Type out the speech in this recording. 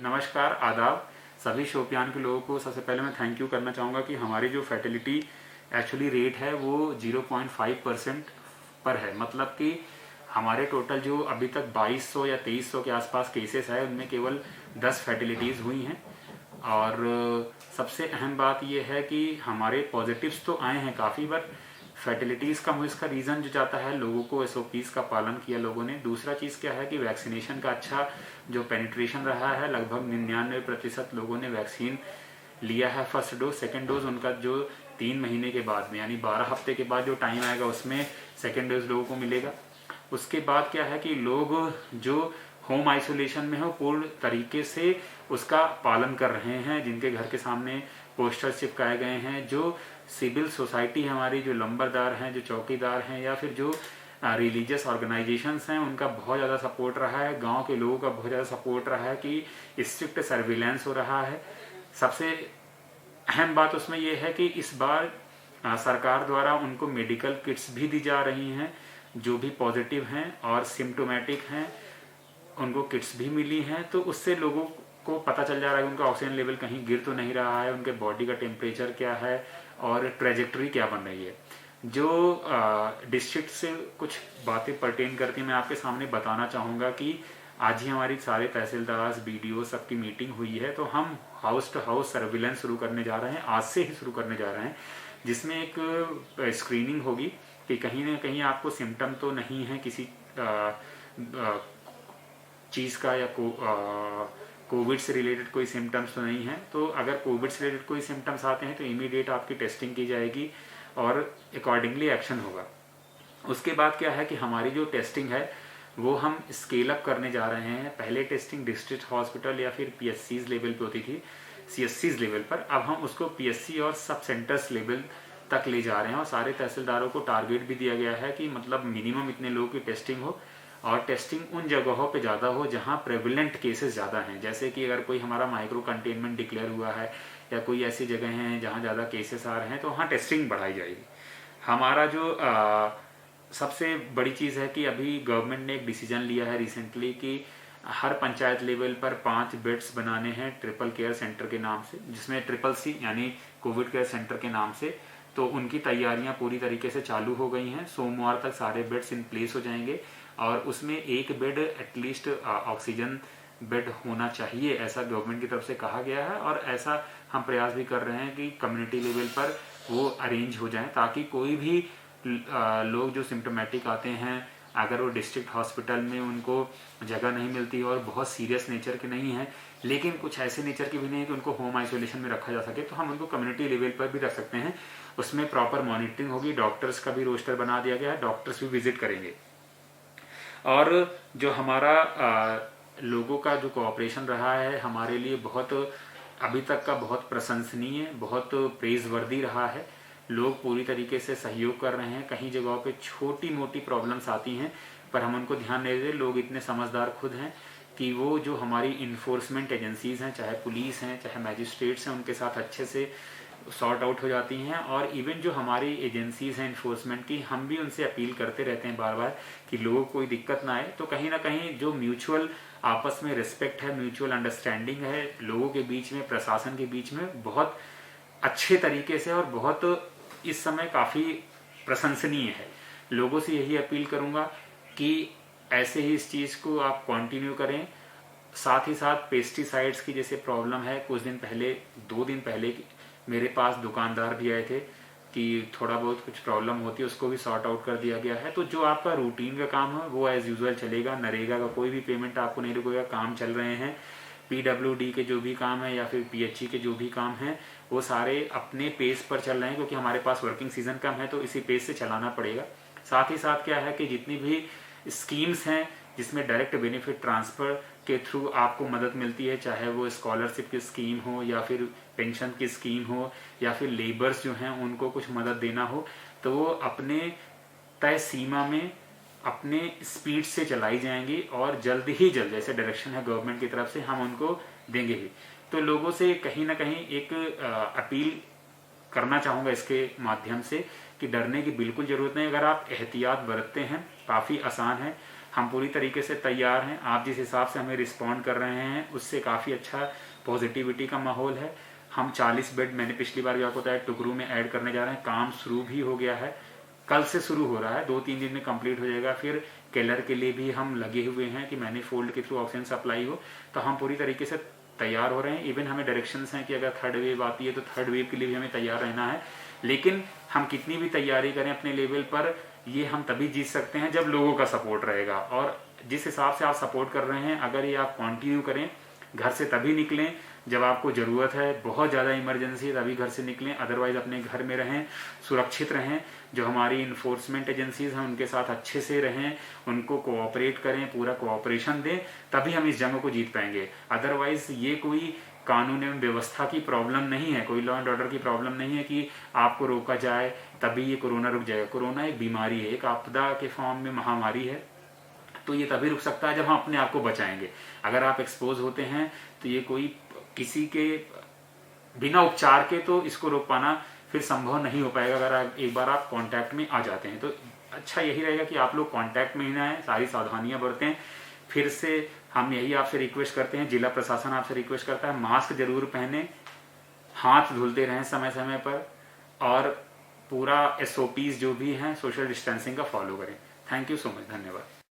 नमस्कार, आदाब। सभी शोपियान के लोगों को सबसे पहले मैं थैंक यू करना चाहूँगा कि हमारी जो फर्टिलिटी एक्चुअली रेट है वो 0.5% पर है। मतलब कि हमारे टोटल जो अभी तक 2200 या 2300 के आसपास केसेस है उनमें केवल 10 फर्टिलिटीज़ हुई हैं। और सबसे अहम बात यह है कि हमारे पॉजिटिव्स तो आए हैं काफ़ी, बार फर्टिलिटीज़ का मुझे इसका रीज़न जो जाता है लोगों को एसओपीज़ का पालन किया लोगों ने। दूसरा चीज़ क्या है कि वैक्सीनेशन का अच्छा जो पेनिट्रेशन रहा है, लगभग 99% लोगों ने वैक्सीन लिया है फर्स्ट डोज। सेकेंड डोज उनका जो 3 महीने के बाद में यानी 12 हफ्ते के बाद जो टाइम आएगा उसमें सेकेंड डोज लोगों को मिलेगा। उसके बाद क्या है कि लोग जो होम आइसोलेशन में हो पूर्ण तरीके से उसका पालन कर रहे हैं, जिनके घर के सामने पोस्टर चिपकाए गए हैं। जो सिविल सोसाइटी है हमारी, जो लंबरदार हैं, जो चौकीदार हैं या फिर जो रिलीजियस ऑर्गेनाइजेशंस हैं, उनका बहुत ज़्यादा सपोर्ट रहा है। गांव के लोगों का बहुत ज़्यादा सपोर्ट रहा है कि स्ट्रिक्ट सर्विलेंस हो रहा है। सबसे अहम बात उसमें यह है कि इस बार सरकार द्वारा उनको मेडिकल किट्स भी दी जा रही हैं। जो भी पॉजिटिव हैं और सिम्टोमेटिक हैं उनको किट्स भी मिली हैं। तो उससे लोगों को पता चल जा रहा है कि उनका ऑक्सीजन लेवल कहीं गिर तो नहीं रहा है, उनके बॉडी का टेम्परेचर क्या है और ट्रेजेक्टरी क्या बन रही है। जो डिस्ट्रिक्ट से कुछ बातें पर्टेन करती मैं आपके सामने बताना चाहूँगा कि आज ही हमारी सारे तहसीलदार बीडीओ सबकी मीटिंग हुई है। तो हम हाउस टू हाउस सर्विलेंस शुरू करने जा रहे हैं, आज से ही शुरू करने जा रहे हैं, जिसमें एक स्क्रीनिंग होगी कि कहीं ना कहीं आपको सिम्टम तो नहीं है किसी चीज़ का या कोविड से रिलेटेड कोई सिम्टम्स तो नहीं है। तो अगर कोविड से रिलेटेड कोई सिम्टम्स आते हैं तो इमीडिएट आपकी टेस्टिंग की जाएगी और अकॉर्डिंगली एक्शन होगा। उसके बाद क्या है कि हमारी जो टेस्टिंग है वो हम स्केल अप करने जा रहे हैं। पहले टेस्टिंग डिस्ट्रिक्ट हॉस्पिटल या फिर पीएससीज लेवल पे होती थी, सीएससीज लेवल पर। अब हम उसको पीएससी और सब सेंटर्स लेवल तक ले जा रहे हैं और सारे तहसीलदारों को टारगेट भी दिया गया है कि मतलब मिनिमम इतने लोगों की टेस्टिंग हो और टेस्टिंग उन जगहों पे ज़्यादा हो जहाँ प्रेवलेंट केसेस ज़्यादा हैं। जैसे कि अगर कोई हमारा माइक्रो कंटेनमेंट डिक्लेयर हुआ है या कोई ऐसी जगह हैं जहाँ ज़्यादा केसेस आ रहे हैं तो वहाँ टेस्टिंग बढ़ाई जाएगी। हमारा जो सबसे बड़ी चीज़ है कि अभी गवर्नमेंट ने एक डिसीजन लिया है रिसेंटली कि हर पंचायत लेवल पर 5 बेड्स बनाने हैं ट्रिपल केयर सेंटर के नाम से, जिसमें ट्रिपल सी यानी कोविड केयर सेंटर के नाम से। तो उनकी तैयारियां पूरी तरीके से चालू हो गई हैं। सोमवार तक सारे बेड्स इन प्लेस हो जाएंगे और उसमें एक बेड एटलीस्ट ऑक्सीजन बेड होना चाहिए, ऐसा गवर्नमेंट की तरफ से कहा गया है। और ऐसा हम प्रयास भी कर रहे हैं कि कम्युनिटी लेवल पर वो अरेंज हो जाए ताकि कोई भी लोग जो सिम्टोमेटिक आते हैं अगर वो डिस्ट्रिक्ट हॉस्पिटल में उनको जगह नहीं मिलती और बहुत सीरियस नेचर के नहीं है लेकिन कुछ ऐसे नेचर के भी नहीं है कि उनको होम आइसोलेशन में रखा जा सके, तो हम उनको कम्युनिटी लेवल पर भी रख सकते हैं। उसमें प्रॉपर मॉनिटरिंग होगी, डॉक्टर्स का भी रोस्टर बना दिया गया है, डॉक्टर्स भी विजिट करेंगे। और जो हमारा लोगों का जो कोऑपरेशन रहा है हमारे लिए बहुत अभी तक का बहुत प्रशंसनीय, बहुत प्रेज वर्दी रहा है। लोग पूरी तरीके से सहयोग कर रहे हैं। कहीं जगहों पे छोटी मोटी प्रॉब्लम्स आती हैं पर हम उनको ध्यान नहीं देते। लोग इतने समझदार खुद हैं कि वो जो हमारी इन्फोर्समेंट एजेंसीज हैं, चाहे पुलिस हैं चाहे मैजिस्ट्रेट्स हैं, उनके साथ अच्छे से सॉर्ट आउट हो जाती हैं। और इवन जो हमारी एजेंसीज हैं इन्फोर्समेंट की, हम भी उनसे अपील करते रहते हैं बार बार कि लोगों को कोई दिक्कत ना आए। तो कहीं ना कहीं जो म्यूचुअल आपस में रिस्पेक्ट है, म्यूचुअल अंडरस्टैंडिंग है लोगों के बीच में, प्रशासन के बीच में, बहुत अच्छे तरीके से और बहुत इस समय काफ़ी प्रशंसनीय है। लोगों से यही अपील करूँगा कि ऐसे ही इस चीज़ को आप कंटिन्यू करें। साथ ही साथ पेस्टिसाइड्स की जैसे प्रॉब्लम है, कुछ दिन पहले 2 दिन पहले मेरे पास दुकानदार भी आए थे कि थोड़ा बहुत कुछ प्रॉब्लम होती है, उसको भी सॉर्ट आउट कर दिया गया है। तो जो आपका रूटीन का काम है वो एज यूजुअल चलेगा। नरेगा का कोई भी पेमेंट आपको नहीं रुकेगा, काम चल रहे हैं। पीडब्ल्यूडी के जो भी काम है या फिर पीएचई के जो भी काम है वो सारे अपने पेस पर चल रहे हैं क्योंकि हमारे पास वर्किंग सीजन कम है तो इसी पेस से चलाना पड़ेगा। साथ ही साथ क्या है कि जितनी भी स्कीम्स हैं जिसमें डायरेक्ट बेनिफिट ट्रांसफ़र के थ्रू आपको मदद मिलती है, चाहे वो स्कॉलरशिप की स्कीम हो या फिर पेंशन की स्कीम हो या फिर लेबर्स जो हैं उनको कुछ मदद देना हो, तो वो अपने तय सीमा में अपने स्पीड से चलाई जाएंगी और जल्द ही जल्द, जैसे डायरेक्शन है गवर्नमेंट की तरफ से, हम उनको देंगे ही। तो लोगों से कहीं ना कहीं एक अपील करना चाहूँगा इसके माध्यम से कि डरने की बिल्कुल ज़रूरत नहीं। अगर आप एहतियात बरतते हैं, काफ़ी आसान है। हम पूरी तरीके से तैयार हैं। आप जिस हिसाब से हमें रिस्पॉन्ड कर रहे हैं उससे काफ़ी अच्छा पॉजिटिविटी का माहौल है। हम 40 बेड, मैंने पिछली बार भी आपको बताया, टुकरू में ऐड करने जा रहे हैं। काम शुरू भी हो गया है, कल से शुरू हो रहा है, 2-3 दिन में कंप्लीट हो जाएगा। फिर केलर के लिए भी हम लगे हुए हैं कि मैनिफोल्ड के थ्रू ऑक्सीजन सप्लाई हो। तो हम पूरी तरीके से तैयार हो रहे हैं। इवन हमें डायरेक्शंस हैं कि अगर थर्ड वेव आती है तो थर्ड वेव के लिए भी हमें तैयार रहना है। लेकिन हम कितनी भी तैयारी करें अपने लेवल पर, ये हम तभी जीत सकते हैं जब लोगों का सपोर्ट रहेगा। और जिस हिसाब से आप सपोर्ट कर रहे हैं, अगर ये आप कंटिन्यू करें, घर से तभी निकलें जब आपको ज़रूरत है, बहुत ज़्यादा इमरजेंसी है तभी घर से निकलें, अदरवाइज अपने घर में रहें, सुरक्षित रहें। जो हमारी इन्फोर्समेंट एजेंसीज हैं उनके साथ अच्छे से रहें, उनको कोऑपरेट करें, पूरा कोऑपरेशन दें, तभी हम इस जंग को जीत पाएंगे। अदरवाइज ये कोई कानून एवं व्यवस्था की प्रॉब्लम नहीं है, कोई लॉ एंड ऑर्डर की प्रॉब्लम नहीं है कि आपको रोका जाए तभी ये कोरोना रुक जाएगा। कोरोना एक बीमारी है, एक आपदा के फॉर्म में महामारी है, तो ये तभी रुक सकता है जब हम अपने आप को बचाएंगे। अगर आप एक्सपोज होते हैं तो ये कोई किसी के बिना उपचार के तो इसको रोक पाना फिर संभव नहीं हो पाएगा। अगर एक बार आप कांटेक्ट में आ जाते हैं तो अच्छा यही रहेगा कि आप लोग कांटेक्ट में ही ना आए, सारी सावधानियां बरतें। फिर से हम यही आपसे रिक्वेस्ट करते हैं, जिला प्रशासन आपसे रिक्वेस्ट करता है, मास्क जरूर पहने, हाथ धुलते रहें समय समय पर, और पूरा SOPs जो भी हैं सोशल डिस्टेंसिंग का फॉलो करें। थैंक यू सो मच, धन्यवाद।